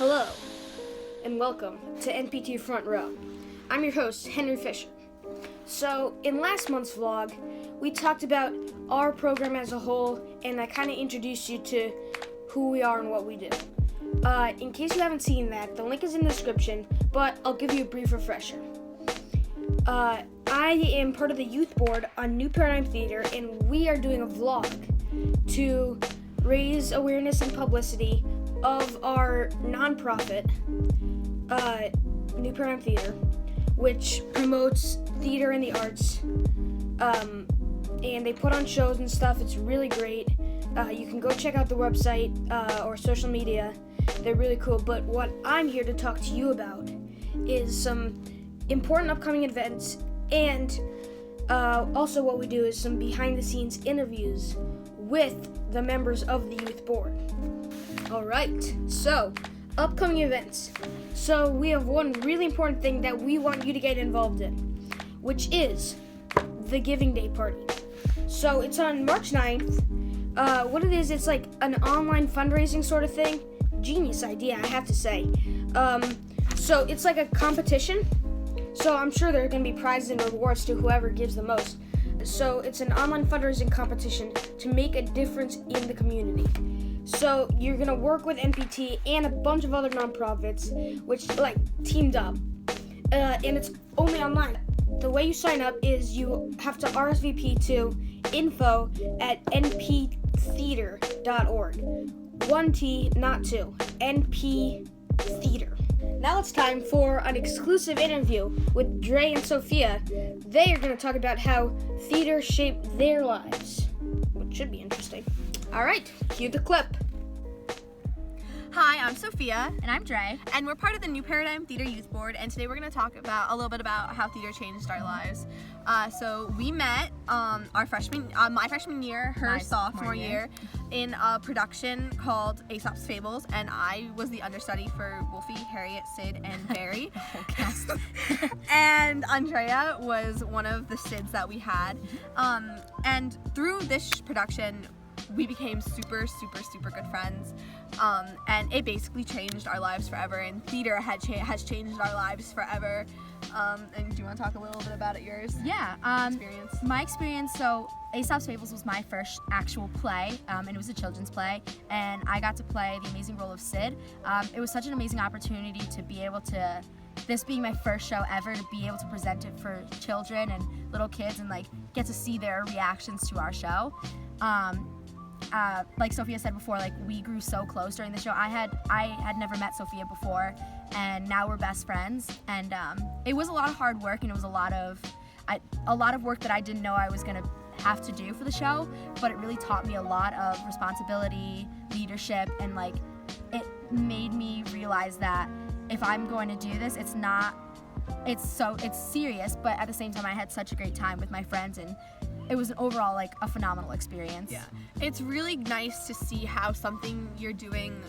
Hello, and welcome to NPT Front Row. I'm your host, Henry Fisher. So, in last month's vlog, we talked about our program as a whole, and I kind of introduced you to who we are and what we do. In case you haven't seen that, the link is in the description, but I'll give you a brief refresher. I am part of the youth board on New Paradigm Theater, and we are doing a vlog to raise awareness and publicity of our nonprofit, New Paradigm Theater, which promotes theater and the arts, and they put on shows and stuff. It's really great. You can go check out the website or social media. They're really cool. But what I'm here to talk to you about is some important upcoming events, and also what we do is some behind-the-scenes interviews with the members of the youth board. Alright, so, upcoming events. So, we have one really important thing that we want you to get involved in, which is the Giving Day party. So, it's on March 9th. What it is, it's like an online fundraising sort of thing. Genius idea, I have to say. So, it's like a competition. So, I'm sure there are going to be prizes and rewards to whoever gives the most. So, it's an online fundraising competition to make a difference in the community. So you're gonna work with NPT and a bunch of other nonprofits, which teamed up, and it's only online. The way you sign up is you have to RSVP to info@nptheater.org. 1T, not 2. NP Theater. Now it's time for an exclusive interview with Dre and Sophia. They are gonna talk about how theater shaped their lives, which should be interesting. All right, cue the clip. Hi, I'm Sophia. And I'm Dre. And we're part of the New Paradigm Theater Youth Board, and today we're going to talk about a little bit about how theater changed our lives. So we met my freshman year, her sophomore year, in a production called Aesop's Fables, and I was the understudy for Wolfie, Harriet, Sid, and Barry. And Andrea was one of the Sids that we had. And through this production, we became super good friends, and it basically changed our lives forever, and theater has changed our lives forever. And do you want to talk a little bit about yours? Yeah. Experience? My experience, so Aesop's Fables was my first actual play, and it was a children's play, and I got to play the amazing role of Sid. It was such an amazing opportunity to be able to, this being my first show ever, to be able to present it for children and little kids and get to see their reactions to our show. Like Sophia said before, we grew so close during the show. I had never met Sophia before, and now we're best friends. And it was a lot of hard work, and it was a lot of work that I didn't know I was gonna have to do for the show. But it really taught me a lot of responsibility, leadership, and it made me realize that if I'm going to do this, it's serious. But at the same time, I had such a great time with my friends, and it was overall a phenomenal experience. Yeah, it's really nice to see how something you're doing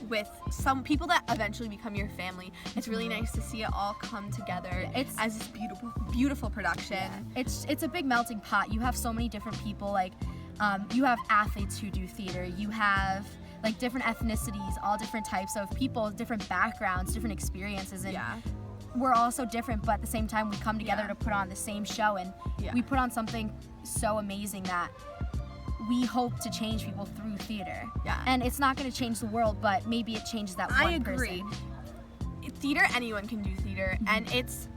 with some people that eventually become your family. It's really nice to see it all come together as this beautiful production. Yeah. It's a big melting pot. You have so many different people. You have athletes who do theater. You have different ethnicities, all different types of people, different backgrounds, different experiences, and we're all so different, but at the same time we come together to put on the same show, and we put on something so amazing that we hope to change people through theater. Yeah. And it's not going to change the world, but maybe it changes that one person. I agree. Theater, anyone can do theater, and it's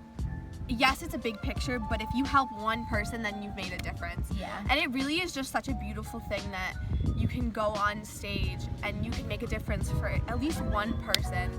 a big picture, but if you help one person, then you've made a difference. Yeah. And it really is just such a beautiful thing that you can go on stage and you can make a difference for at least one person.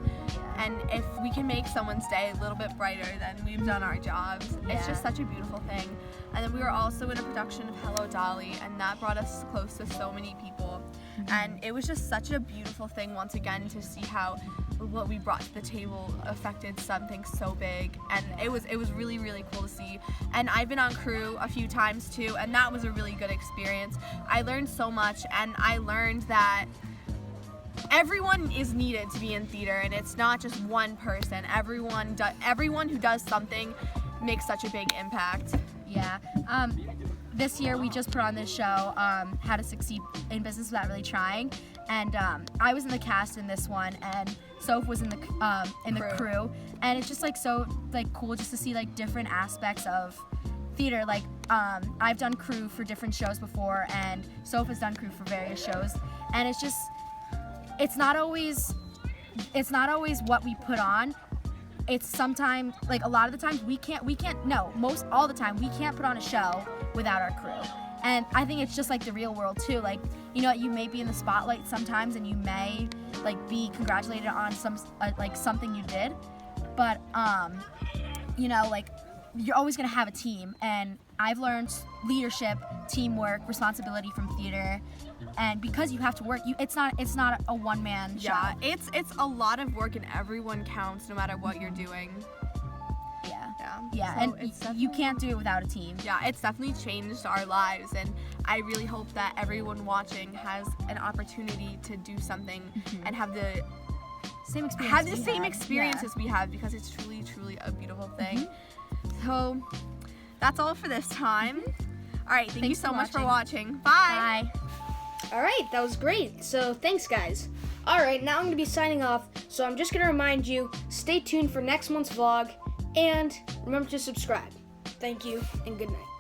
And if we can make someone's day a little bit brighter, then we've done our jobs. Yeah. It's just such a beautiful thing. And then we were also in a production of Hello Dolly, and that brought us close to so many people. And it was just such a beautiful thing once again to see how what we brought to the table affected something so big, and it was really cool to see. And I've been on crew a few times too, and that was a really good experience. I learned so much, and I learned that everyone is needed to be in theater, and it's not just one person. Everyone who does something makes such a big impact. Yeah. this year we just put on this show, How to Succeed in Business Without Really Trying, and I was in the cast in this one, and Soph was in the crew, and it's just like so like cool just to see like different aspects of theater. Like I've done crew for different shows before, and Soph has done crew for various shows, and it's not always what we put on. It's sometimes, like a lot of the times most all the time we can't put on a show without our crew. And I think it's just like the real world too. Like, you know, you may be in the spotlight sometimes and you may like be congratulated on something you did, but you know, like you're always gonna have a team, and I've learned leadership, teamwork, responsibility from theater, and because you have to work, it's not a one-man show. Yeah, it's a lot of work, and everyone counts no matter what you're doing. Yeah, So and you can't do it without a team. Yeah, it's definitely changed our lives, and I really hope that everyone watching has an opportunity to do something and have the Same experience as we have, because it's truly, truly a beautiful thing. So that's all for this time. All right, thank you so much for watching. Bye. All right, that was great. So thanks, guys. All right, now I'm going to be signing off. So I'm just going to remind you, stay tuned for next month's vlog, and remember to subscribe. Thank you, and good night.